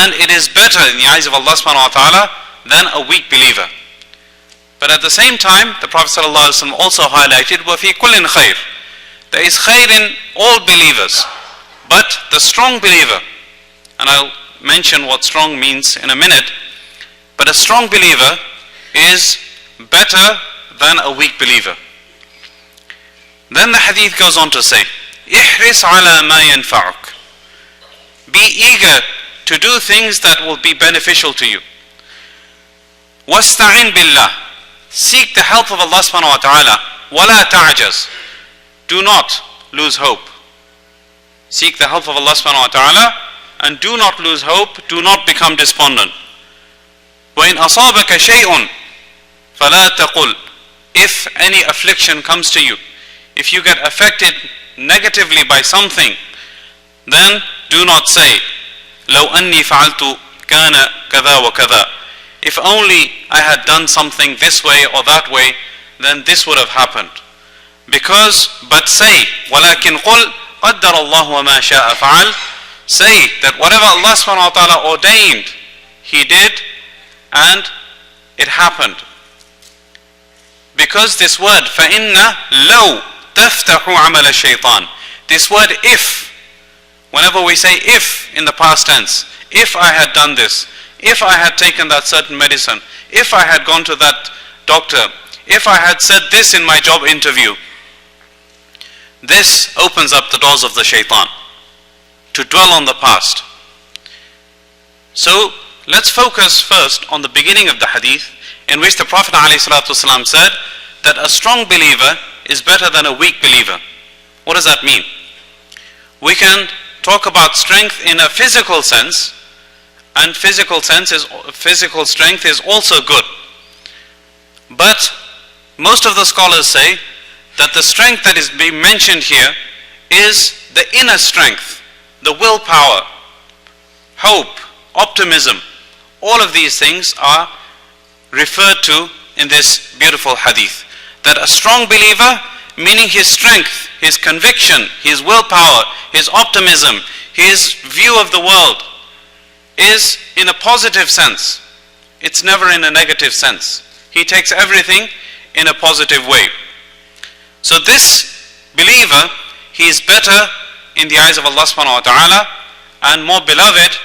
and it is better in the eyes of Allah subhanahu wa ta'ala than a weak believer. But at the same time, the Prophet ﷺ also highlighted, وَفِي كُلٍّ خَيْرٍ, there is khair in all believers, but the strong believer, and I'll mention what strong means in a minute, but a strong believer is better than a weak believer. Then the hadith goes on to say, احرص على ما ينفعك, be eager to do things that will be beneficial to you. واستعن بالله, seek the help of Allah subhanahu wa ta'ala. ولا تعجز, do not lose hope. Seek the help of Allah subhanahu wa ta'ala and do not lose hope, do not become despondent. وإن أصابك شيء فلا تقل, if any affliction comes to you, if you get affected negatively by something, then do not say, لو أني فعلت كان كذا وكذا, if only I had done something this way or that way, then this would have happened. But say, ولكن قل قدر الله وما شاء فعل, say that whatever Allah subhanahu wa ta'ala ordained, He did, and it happened. Because this word فَإِنَّ لَوْ تَفْتَحُ عَمَلَ الشَّيْطَانِ, this word if, whenever we say if in the past tense, if I had done this, if I had taken that certain medicine, if I had gone to that doctor, if I had said this in my job interview, this opens up the doors of the shaitan to dwell on the past. So let's focus first on the beginning of the hadith, in which the Prophet ﷺ said that a strong believer is better than a weak believer. What does that mean? We can talk about strength in a physical sense, and physical strength is also good. But most of the scholars say that the strength that is being mentioned here is the inner strength, the willpower, hope, optimism. All of these things are referred to in this beautiful hadith. That a strong believer, meaning his strength, his conviction, his willpower, his optimism, his view of the world, is in a positive sense. It's never in a negative sense. He takes everything in a positive way. So this believer, he is better in the eyes of Allah subhanahu wa ta'ala and more beloved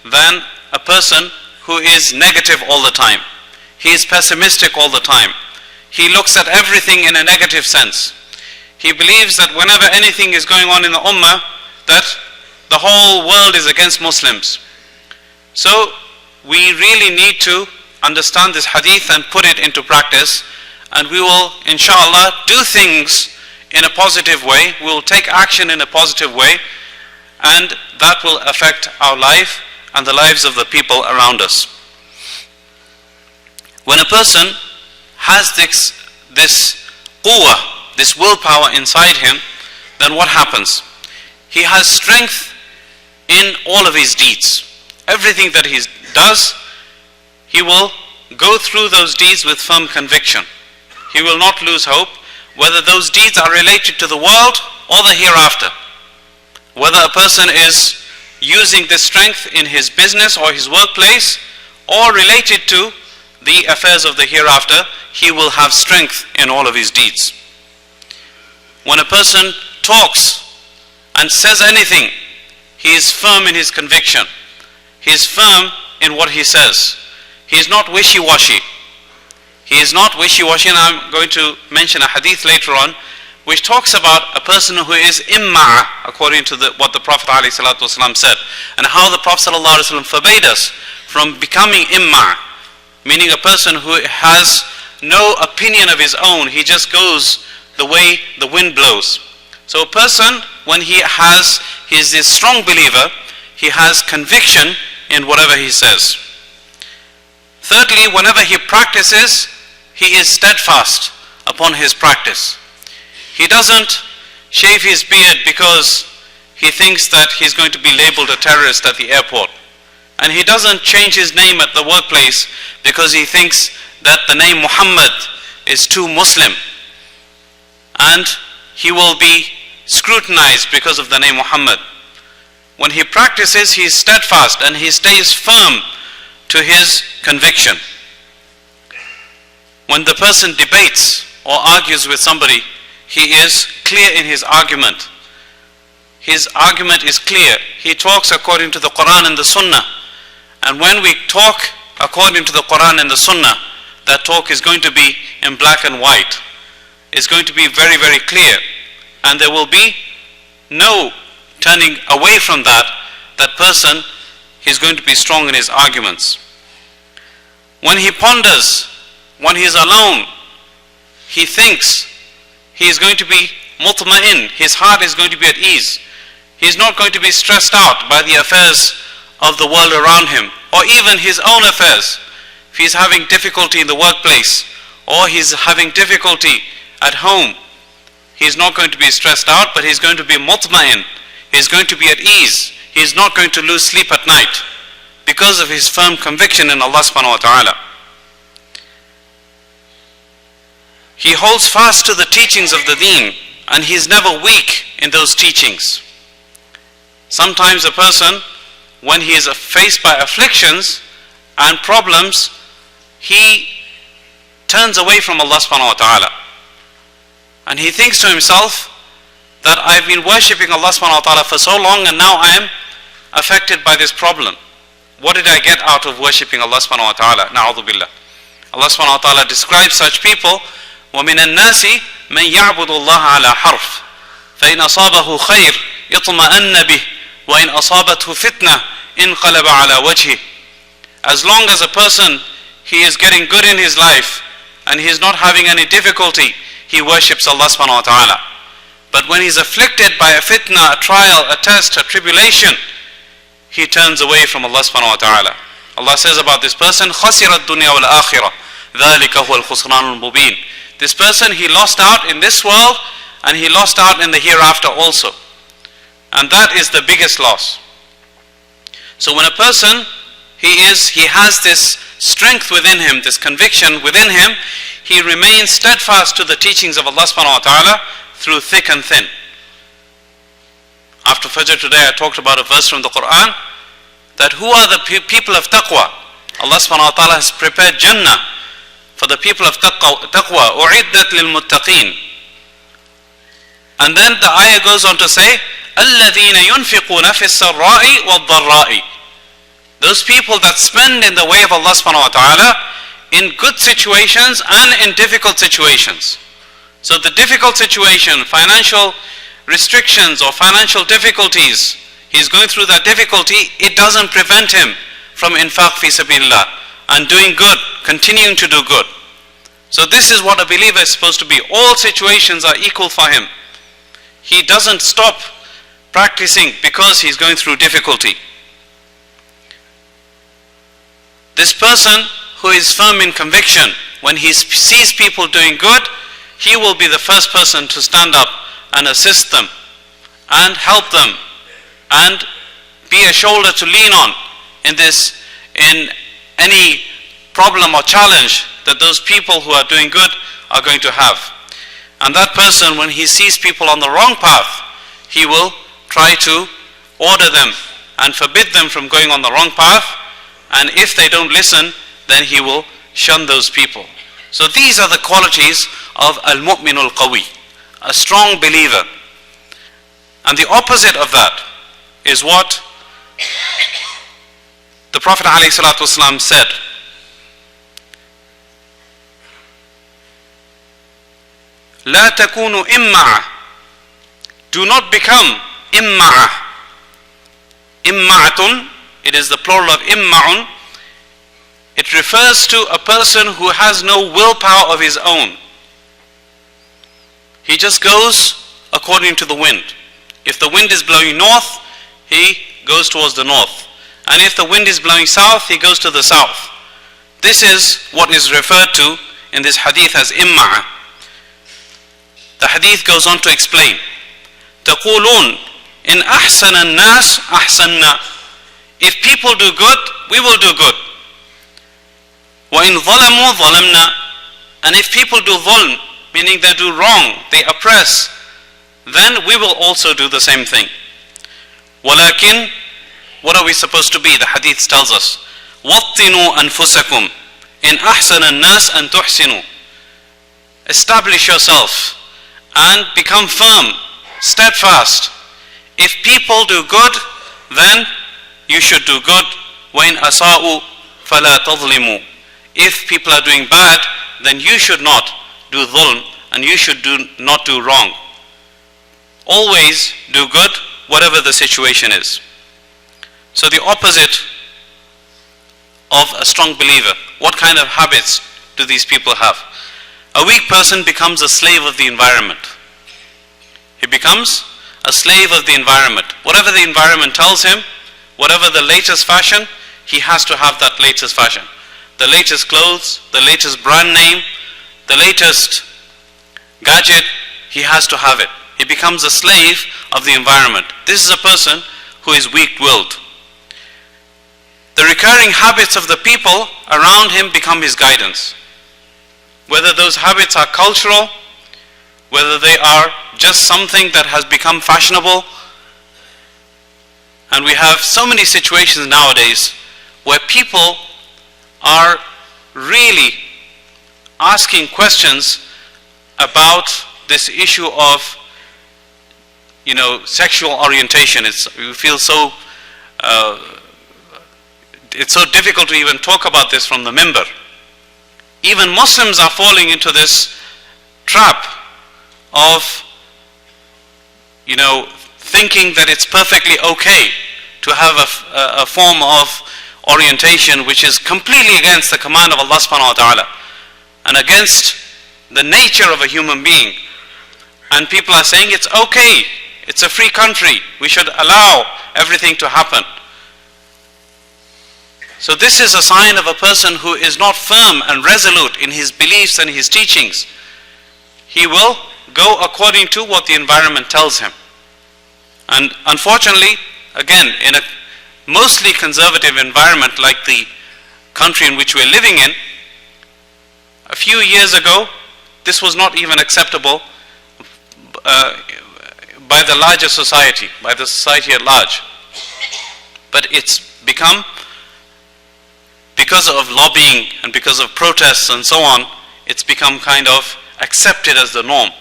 than a person who is negative all the time. He is pessimistic all the time. He looks at everything in a negative sense. He believes that whenever anything is going on in the ummah, that the whole world is against Muslims. So we really need to understand this hadith and put it into practice, and we will inshallah do things in a positive way. We will take action in a positive way, and that will affect our life and the lives of the people around us. When a person has this quwwah, this willpower inside him, then what happens? He has strength in all of his deeds. Everything that he does, he will go through those deeds with firm conviction. He will not lose hope, whether those deeds are related to the world or the hereafter. Whether a person is using this strength in his business or his workplace, or related to the affairs of the hereafter, he will have strength in all of his deeds. When a person talks and says anything, he is firm in his conviction. He is firm in what he says. He is not wishy-washy. He is not wishy-washy, and I'm going to mention a hadith later on which talks about a person who is imma', according to what the Prophet ﷺ said, and how the Prophet ﷺ forbade us from becoming imma', meaning a person who has no opinion of his own. He just goes the way the wind blows. So a person, when he is a strong believer, he has conviction in whatever he says. Thirdly, whenever he practices, he is steadfast upon his practice. He doesn't shave his beard because he thinks that he's going to be labeled a terrorist at the airport. And he doesn't change his name at the workplace because he thinks that the name Muhammad is too Muslim, and he will be scrutinized because of the name Muhammad. when he practices, he is steadfast and he stays firm to his conviction. When the person debates or argues with somebody, he is clear in his argument. His argument is clear. He talks according to the Quran and the Sunnah. And when we talk according to the Quran and the Sunnah, that talk is going to be in black and white. It's going to be very, very clear. And there will be no turning away from that. That person is going to be strong in his arguments. When he ponders, when he is alone, he thinks, he is going to be mutma'in, his heart is going to be at ease. He is not going to be stressed out by the affairs of the world around him, or even his own affairs. If he is having difficulty in the workplace, or he is having difficulty at home, he is not going to be stressed out, but he is going to be mutma'in. He is going to be at ease. He is not going to lose sleep at night because of his firm conviction in Allah subhanahu wa ta'ala. He holds fast to the teachings of the deen, and he is never weak in those teachings. Sometimes a person, when he is faced by afflictions and problems, he turns away from Allah subhanahu wa ta'ala. And he thinks to himself that I've been worshipping Allah subhanahu wa ta'ala for so long, and now I am affected by this problem. What did I get out of worshipping Allah subhanahu wa ta'ala? Na'udhu billah. Allah subhanahu wa ta'ala describes such people, وَمِنَ النَّاسِ مَنْ يَعْبُدُ اللَّهَ عَلَى حَرْفٍ فَإِنْ أَصَابَهُ خَيْرٌ يَطْمَأَنَّ بِهِ وَإِنْ أَصَابَتْهُ فِتْنَةٌ انقلب على وجهه. As long as a person, he is getting good in his life and he is not having any difficulty, he worships Allah subhanahu wa ta'ala. But when he is afflicted by a fitna, a trial, a test, a tribulation, he turns away from Allah subhanahu wa ta'ala. Allah says about this person, خَسِرَ الدُّنْيَا وَالْآخِرَةِ ذَلِكَ هُوَ الْخُسْرَانُ الْمُبِينُ. This person, he lost out in this world and he lost out in the hereafter also. And that is the biggest loss. So when a person, he has this strength within him, this conviction within him, he remains steadfast to the teachings of Allah subhanahu wa ta'ala through thick and thin. After Fajr today I talked about a verse from the Quran, that who are the people of taqwa? Allah subhanahu wa ta'ala has prepared Jannah for the people of taqwa, أُعِدَّتْ لِلْمُتَّقِينَ. And then the ayah goes on to say, الَّذِينَ يُنْفِقُونَ فِي السَّرَّاءِ وَالضَّرَّاءِ. Those people that spend in the way of Allah subhanahu wa ta'ala in good situations and in difficult situations. So the difficult situation, financial restrictions or financial difficulties, he's going through that difficulty, it doesn't prevent him from infaq fi sabilillah and doing good, continuing to do good. So this is what a believer is supposed to be. All situations are equal for him. He doesn't stop practicing because he's going through difficulty. This person who is firm in conviction, when he sees people doing good, he will be the first person to stand up and assist them and help them and be a shoulder to lean on in any problem or challenge that those people who are doing good are going to have. And that person, when he sees people on the wrong path, he will try to order them and forbid them from going on the wrong path, and if they don't listen, then he will shun those people. So these are the qualities of al-mu'minul qawi, a strong believer. And the opposite of that is what the Prophet ﷺ said. لا تكونوا إمعة. Do not become إمعة. إمعة, it is the plural of إمعٌ. It refers to a person who has no willpower of his own. He just goes according to the wind. If the wind is blowing north, he goes towards the north. And if the wind is blowing south, he goes to the south. This is what is referred to in this hadith as imma'a. The hadith goes on to explain. تَقُولُونَ إِنْ أَحْسَنَ النَّاسِ أَحْسَنَّا. If people do good, we will do good. وَإِنْ ظَلَمُوا ظَلَمْنَا. And if people do dhulm, meaning they do wrong, they oppress, then we will also do the same thing. Walakin, what are we supposed to be? The hadith tells us, وَطِّنُوا أَنفُسَكُمْ إِنْ أَحْسَنَ النَّاسِ أَن تُحْسِنُوا. Establish yourself and become firm, steadfast. If people do good, then you should do good. وَإِنْ أَسَاءُوا فَلَا تَظْلِمُوا. If people are doing bad, then you should not do dhulm, and you should not do wrong. Always do good, whatever the situation is. So the opposite of a strong believer, what kind of habits do these people have? A weak person becomes a slave of the environment. He becomes a slave of the environment. Whatever the environment tells him, whatever the latest fashion, he has to have that latest fashion. The latest clothes, the latest brand name, the latest gadget, he has to have it. He becomes a slave of the environment. This is a person who is weak-willed. The recurring habits of the people around him become his guidance. Whether those habits are cultural, whether they are just something that has become fashionable. And we have so many situations nowadays where people are really asking questions about this issue of, sexual orientation. We feel so, it's so difficult to even talk about this from the minbar. Even Muslims are falling into this trap of, thinking that it's perfectly okay to have a form of orientation which is completely against the command of Allah subhanahu wa ta'ala and against the nature of a human being. And people are saying it's okay, it's a free country, we should allow everything to happen. So this is a sign of a person who is not firm and resolute in his beliefs and his teachings. He will go according to what the environment tells him. And unfortunately, again, in a mostly conservative environment like the country in which we're living in, a few years ago, this was not even acceptable by the larger society, by the society at large. But it's become, because of lobbying and because of protests and so on, it's become kind of accepted as the norm.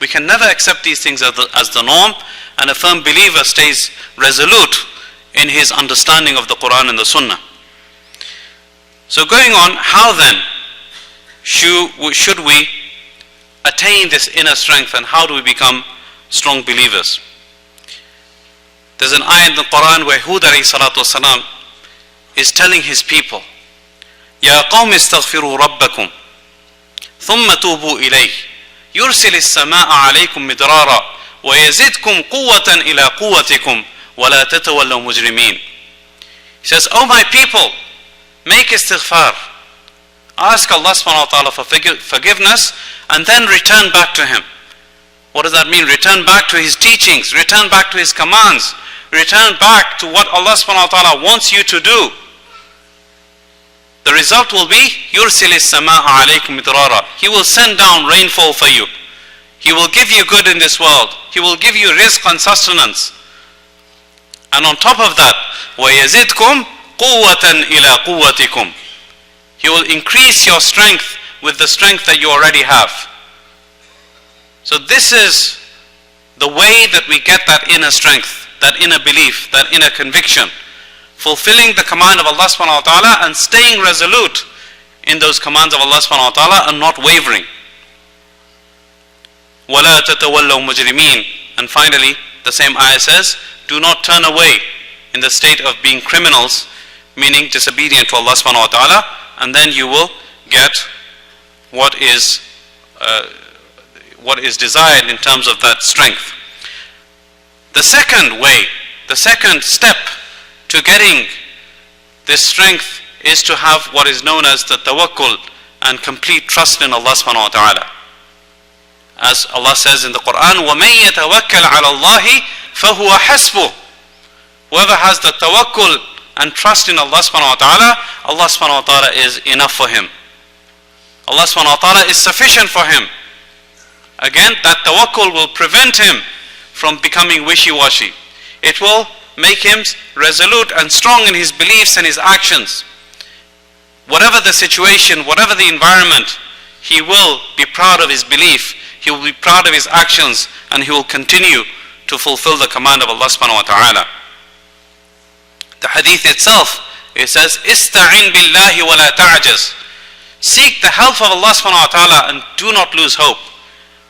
We can never accept these things as the norm, and a firm believer stays resolute in his understanding of the Quran and the Sunnah. So going on, how then should we attain this inner strength, and how do we become strong believers? There's an ayah in the Quran where Hud alayhi salatu wasalam is telling his people, Ya qawmi istaghfiru rabbakum thumma tubu ilayh yursil as-samaa'a alaykum midrara wa yazidkum quwwatan ila quwwatikum wa la tatawallaw mujrimin. He says, "O my people, make istighfar. Ask Allah subhanahu wa ta'ala for forgiveness and then return back to Him." What does that mean? Return back to His teachings, return back to His commands, return back to what Allah subhanahu wa ta'ala wants you to do. The result will be يُرْسِلِ السَّمَاءَ عَلَيْكُمْ مِدْرَارًا. He will send down rainfall for you. He will give you good in this world. He will give you rizq and sustenance. And on top of that, وَيَزِدْكُمْ قُوَّةً إِلَىٰ قُوَّتِكُمْ. He will increase your strength with the strength that you already have. So this is the way that we get that inner strength, that inner belief, that inner conviction. Fulfilling the command of Allah subhanahu wa ta'ala and staying resolute in those commands of Allah subhanahu wa ta'ala and not wavering. وَلَا تَتَوَلَّوْا مُجْرِمِينَ. And finally, the same ayah says, do not turn away in the state of being criminals, meaning disobedient to Allah subhanahu wa ta'ala, and then you will get what is desired in terms of that strength. The second way, the second step to getting this strength is to have what is known as the tawakkul and complete trust in Allah subhanahu wa ta'ala. As Allah says in the Quran, وَمَن يَتَوَكَّلْ عَلَى اللَّهِ فَهُوَ حَسْبُهُ. Whoever has the tawakkul and trust in Allah subhanahu wa ta'ala, Allah subhanahu wa ta'ala is enough for him. Allah subhanahu wa ta'ala is sufficient for him. Again, that tawakkul will prevent him from becoming wishy-washy. It will make him resolute and strong in his beliefs and his actions. Whatever the situation, whatever the environment, he will be proud of his belief, he will be proud of his actions, and he will continue to fulfill the command of Allah subhanahu wa ta'ala. The hadith itself, it says, Ista'in billahi wa la ta'jaz. Seek the help of Allah subhanahu wa ta'ala and do not lose hope.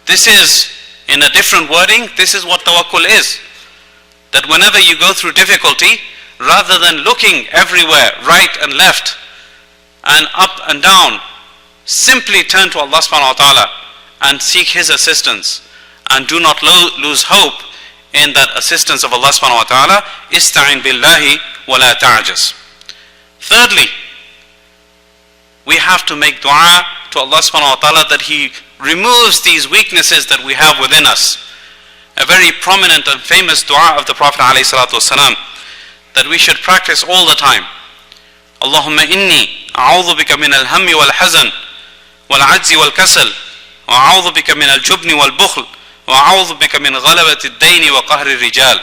This is, in a different wording, this is what tawakkul is. That whenever you go through difficulty, rather than looking everywhere, right and left, and up and down, simply turn to Allah subhanahu wa ta'ala and seek His assistance. And do not lose hope in that assistance of Allah subhanahu wa ta'ala. Ista'in billahi wa la ta'jaz. Thirdly, we have to make dua to Allah subhanahu wa ta'ala that He removes these weaknesses that we have within us. A very prominent and famous dua of the Prophet alayhi salatu wasalam that we should practice all the time. Allahumma inni a'udhu bika min al-hammi wal-hazan wal-'ajzi wal-kasal wa a'udhu bika min al-jubni wal-bukhl wa a'udhu bika min ghalabati ad-dayni wa qahri ar-rijal.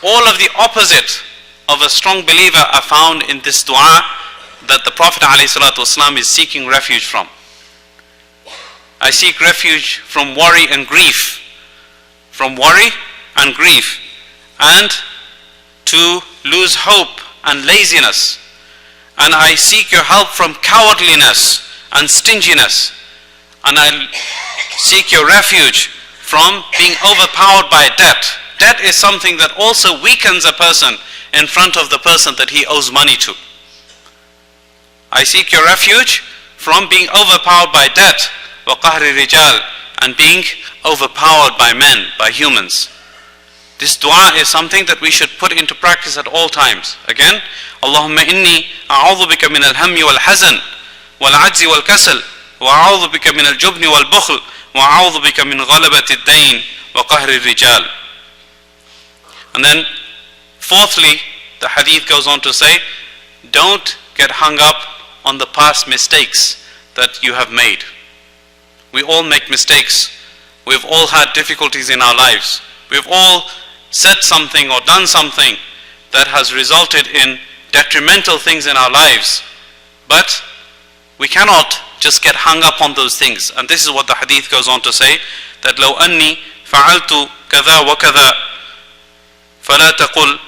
All of the opposite of a strong believer are found in this dua that the Prophet ﷺ is seeking refuge from. I seek refuge from worry and grief. From worry and grief. And to lose hope and laziness. And I seek your help from cowardliness and stinginess. And I seek your refuge from being overpowered by debt. Debt is something that also weakens a person in front of the person that he owes money to. I seek your refuge from being overpowered by debt, وَقَهْرِ الرِّجَالِ, and being overpowered by men, by humans. This dua is something that we should put into practice at all times. Again, Allahumma inni a'udhu bika min al-hammi wal-hazan wal-'ajzi wal-kasal wa a'udhu bika min al-jubni wal-bukhl wa a'udhu bika min ghalabati ad-dayn wa qahri ar-rijal. And then, fourthly, the hadith goes on to say, don't get hung up on the past mistakes that you have made. We all make mistakes. We've all had difficulties in our lives. We've all said something or done something that has resulted in detrimental things in our lives. But we cannot just get hung up on those things. And this is what the hadith goes on to say, that لو أني فعلت كذا وكذا فلا تقل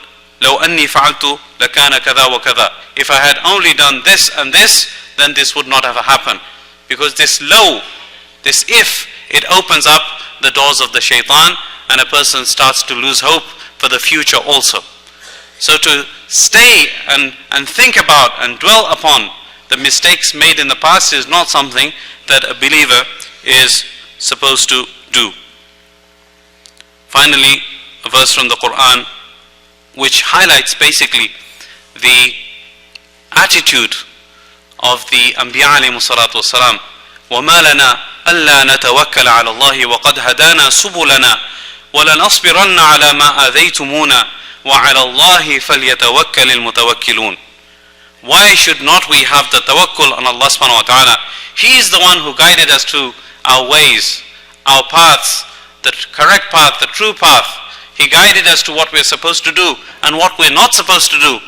لو أني فعلت لكان كذا وكذا. If I had only done this and this, then this would not have happened. Because this low, this if, it opens up the doors of the shaitan, and a person starts to lose hope for the future also. So to stay and think about and dwell upon the mistakes made in the past is not something that a believer is supposed to do. Finally, a verse from the Quran which highlights basically the attitude of the Anbiya alayhimu salatu wasalam. وَمَا لَنَا أَلَّا نَتَوَكَّلَ عَلَى اللَّهِ وَقَدْ هَدَانَا سُبُلَنَا وَلَنَصْبِرَنَّ عَلَى مَا آذَيْتُمُونَا وَعَلَى اللَّهِ فَلْيَتَوَكَّلِ الْمُتَوَكِّلُونَ. Why should not we have the tawakkul on Allah subhanahu wa ta'ala? He is the one who guided us to our ways, our paths, the correct path, the true path. He guided us to what we're supposed to do and what we're not supposed to do.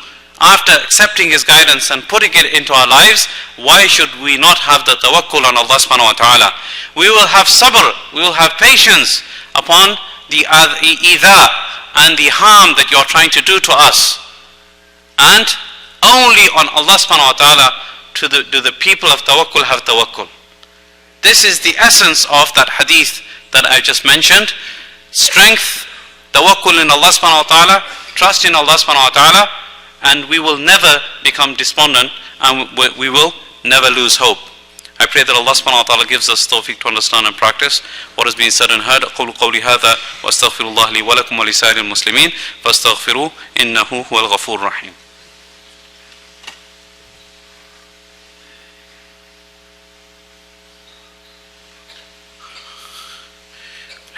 After accepting His guidance and putting it into our lives, why should we not have the tawakkul on Allah subhanahu wa ta'ala? We will have sabr, we will have patience upon the idha and the harm that you're trying to do to us. And only on Allah subhanahu wa ta'ala do the people of tawakkul have tawakkul. This is the essence of that hadith that I just mentioned. Strength, tawakkul in Allah subhanahu wa ta'ala, trust in Allah subhanahu wa ta'ala, and we will never become despondent, and we will never lose hope. I pray that Allah subhanahu wa ta'ala gives us tawfiq to understand and practice what has been said and heard. أقول قولي هذا وأستغفر الله لي ولكم ولسائر المسلمين فاستغفروه إنه هو الغفور الرحيم.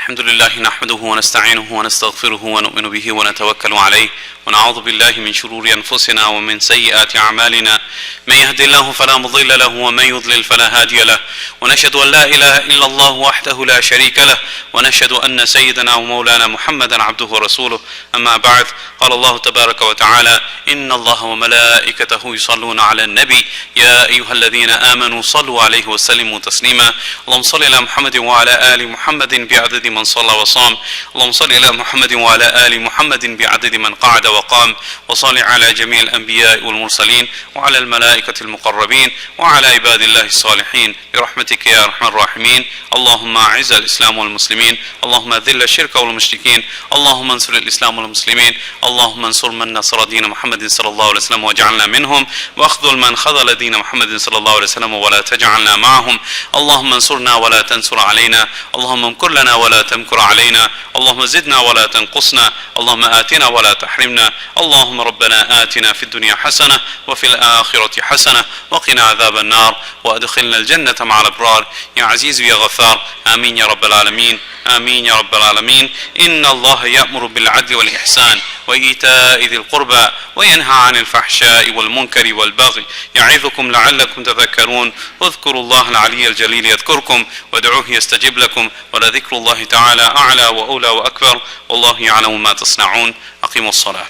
الحمد لله نحمده ونستعينه ونستغفره ونؤمن به ونتوكل عليه ونعوذ بالله من شرور أنفسنا ومن سيئات أعمالنا من يهد الله فلا مضل له ومن يضلل فلا هادي له ونشهد أن لا إله إلا الله وحده لا شريك له ونشهد أن سيدنا ومولانا محمدا عبده ورسوله أما بعد قال الله تبارك وتعالى إن الله وملائكته يصلون على النبي يا أيها الذين آمنوا صلوا عليه وسلموا تسليما اللهم صل على محمد وعلى آل محمد بعدد من صلى وصام اللهم صل على محمد وعلى آل محمد بعدد من قعد وقام وصل على جميع الأنبياء والمرسلين وعلى الملائكة المقربين وعلى عباد الله الصالحين برحمتك يا أرحم الراحمين اللهم أعز الإسلام والمسلمين اللهم ذل الشرك والمشركين اللهم انصر الإسلام والمسلمين اللهم انصر من نصر دين محمد صلى الله عليه وسلم واجعلنا منهم واخذل من خذل دين محمد صلى الله عليه وسلم ولا تجعلنا معهم اللهم انصرنا ولا تنصر علينا اللهم امكر لنا ولا تمكر علينا اللهم زدنا ولا تنقصنا اللهم آتنا ولا تحرمنا اللهم ربنا آتنا في الدنيا حسنة وفي الآخرة حسنة وقنا عذاب النار وأدخلنا الجنة مع الأبرار يا عزيز يا غفار آمين يا رب العالمين آمين يا رب العالمين إن الله يأمر بالعدل والإحسان وإيتاء ذي القربى وينهى عن الفحشاء والمنكر والبغي يعظكم لعلكم تذكرون واذكروا الله العلي الجليل يذكركم وادعوه يستجب لكم ولذكر الله تعالى أعلى وأولى وأكبر والله يعلم ما تصنعون أقيموا الصلاة.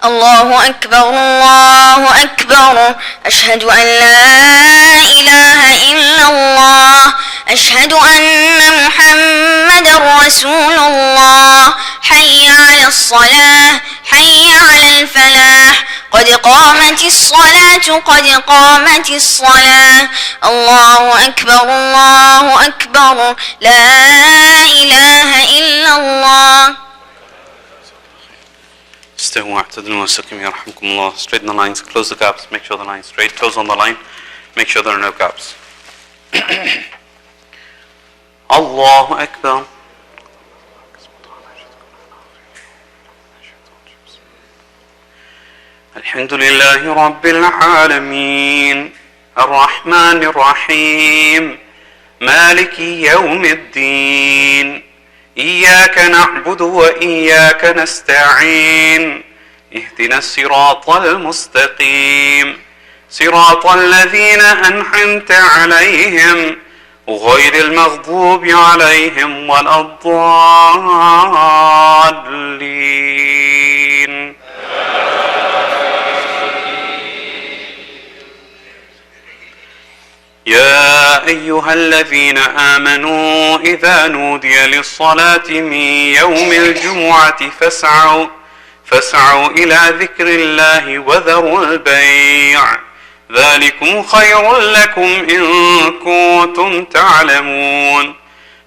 الله أكبر الله أكبر أشهد أن لا إله إلا الله أشهد أن محمدا رسول الله حي على الصلاة حي على الفلاح قد قامت الصلاة قد قامت الصلاة الله أكبر لا إله إلا الله. استووا اعتدلوا واستقيموا يرحمكم الله. Straighten the lines, close the gaps, make sure the line is straight, close on the line, make sure there are no gaps. Allahu Akbar. الحمد لله رب العالمين الرحمن الرحيم مالك يوم الدين إياك نعبد وإياك نستعين اهدنا الصراط المستقيم صراط الذين أنعمت عليهم غير المغضوب عليهم ولا الضالين. يا أيها الذين آمنوا إذا نودي للصلاة من يوم الجمعة فاسعوا إلى ذكر الله وذروا البيع ذلكم خير لكم إن كنتم تعلمون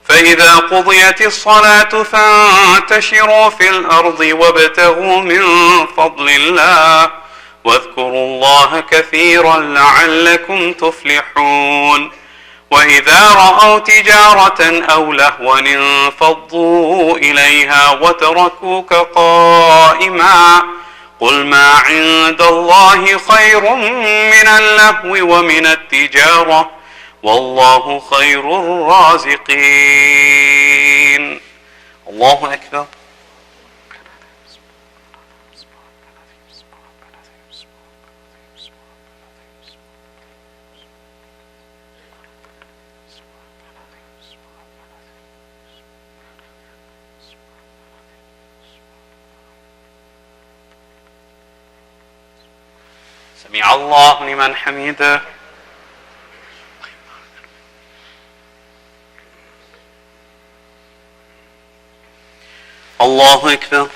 فإذا قضيت الصلاة فانتشروا في الأرض وابتغوا من فضل الله واذكروا الله كثيرا لعلكم تفلحون وإذا رأوا تجارة أو لهوا انفضوا إليها وتركوك قائما قل ما عند الله خير من اللهو ومن التجارة والله خير الرازقين. الله أكبر. سمع الله لمن حمده. الله أكبر.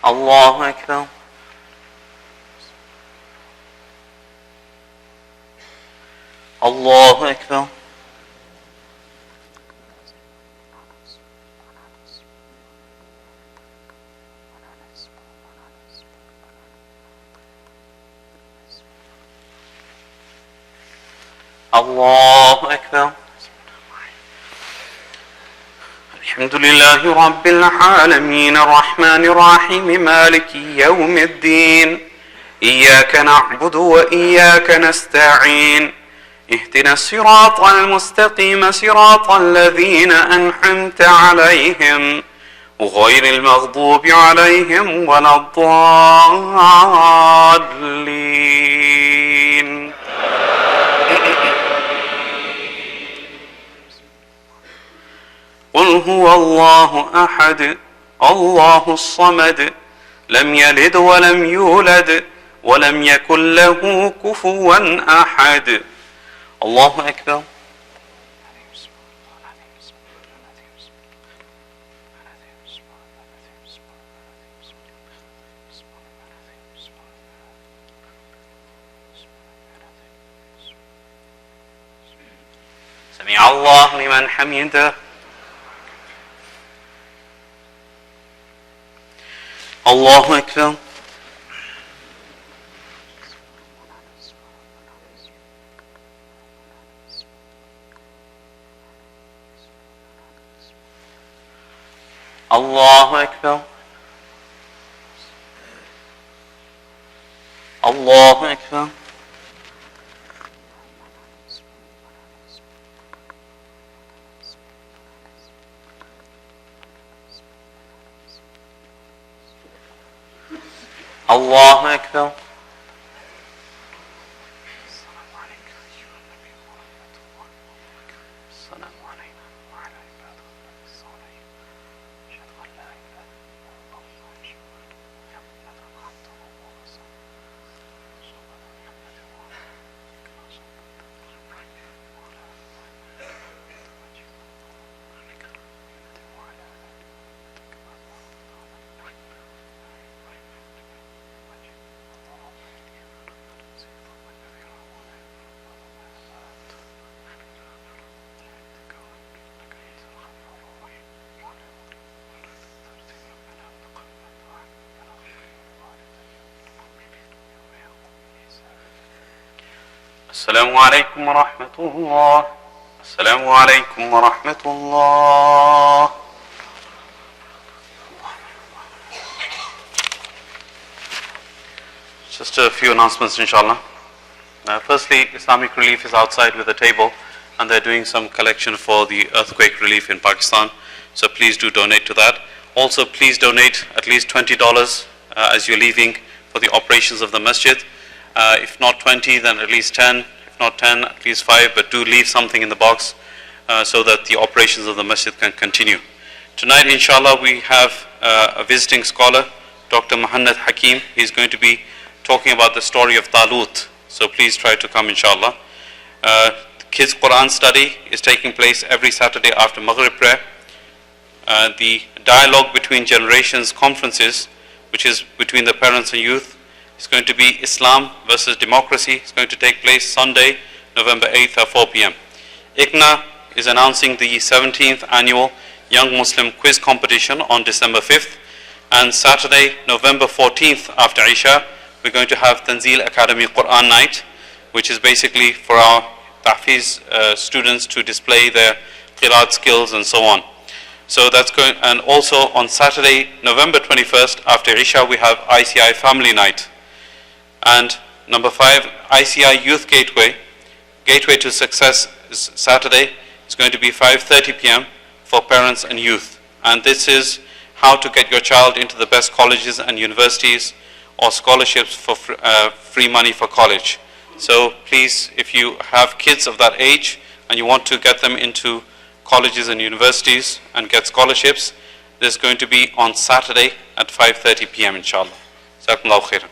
الله أكبر. الله أكبر. Allahu Akbar. الحمد لله رب العالمين الرحمن الرحيم مالك يوم الدين إياك نعبد وإياك نستعين اهدنا الصراط المستقيم صراط الذين أنعمت عليهم غير المغضوب عليهم ولا الضالين. قل هو الله أحد الله الصمد لم يلد ولم يولد ولم يكن له كفوا أحد. الله أكبر. سمع الله لمن حمده. الله أكبر. الله أكبر. الله أكبر. الله أكبر. السلام عليكم ورحمة الله. السلام عليكم ورحمة الله. Just a few announcements, inshallah. Firstly, Islamic Relief is outside with a table, and they're doing some collection for the earthquake relief in Pakistan. So please do donate to that. Also, please donate at least $20 as you're leaving for the operations of the masjid. If not 20, then at least 10. If not 10, at least 5. But do leave something in the box so that the operations of the masjid can continue. Tonight, inshallah, we have a visiting scholar, Dr. Muhammad Hakim. He's going to be talking about the story of Talut. So please try to come, inshallah. Kids Quran study is taking place every Saturday after Maghrib prayer. The Dialogue Between Generations conferences, which is between the parents and youth, it's going to be Islam versus Democracy. It's going to take place Sunday, November 8th at 4 p.m. ICNA is announcing the 17th annual Young Muslim Quiz Competition on December 5th. And Saturday, November 14th after Isha, we're going to have Tanzil Academy Quran Night, which is basically for our Tahfiz students to display their Qiraat skills and so on. So that's going, and also on Saturday, November 21st after Isha, we have ICI Family Night. And number 5, ICI Youth Gateway, Gateway to Success is Saturday. It's going to be 5:30 p.m. for parents and youth. And this is how to get your child into the best colleges and universities or scholarships for free money for college. So please, if you have kids of that age and you want to get them into colleges and universities and get scholarships, this is going to be on Saturday at 5:30 p.m. inshallah. Jazakumullahu khairan.